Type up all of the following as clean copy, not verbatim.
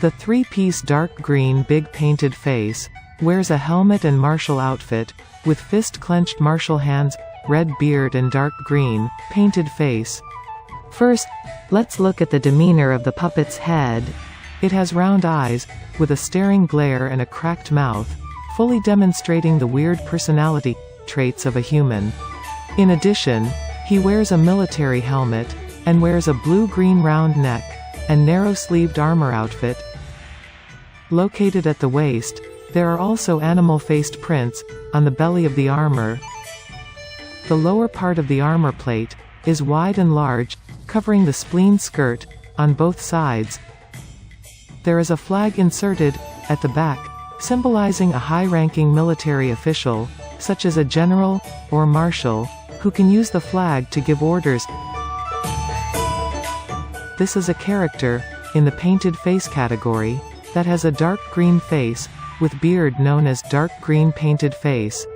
The three-piece dark green big painted face wears a helmet and martial outfit, with fist-clenched martial hands, red beard and dark green, painted face. First, let's look at the demeanor of the puppet's head. It has round eyes, with a staring glare and a cracked mouth, fully demonstrating the weird personality traits of a human. In addition, he wears a military helmet, and wears a blue-green round neck, and narrow-sleeved armor outfit. Located at the waist, there are also animal-faced prints on the belly of the armor. The lower part of the armor plate is wide and large, covering the spleen skirt on both sides. There is a flag inserted at the back, symbolizing a high-ranking military official, such as a general or marshal, who can use the flag to give orders. This is a character in the painted face category that has a dark green face with beard known as dark green painted face.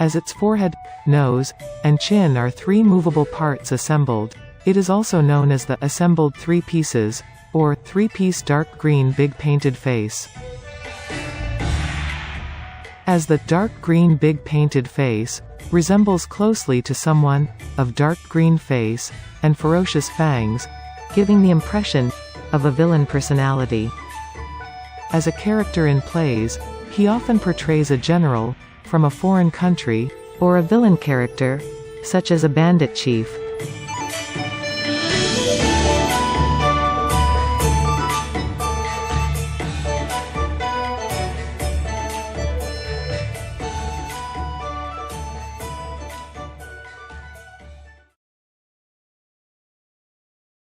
As its forehead, nose, and chin are three movable parts assembled, it is also known as the assembled three pieces, or three-piece dark green big painted face. As the dark green big painted face resembles closely to someone of dark green face and ferocious fangs, giving the impression of a villain personality. As a character in plays, he often portrays a general from a foreign country, or a villain character, such as a bandit chief.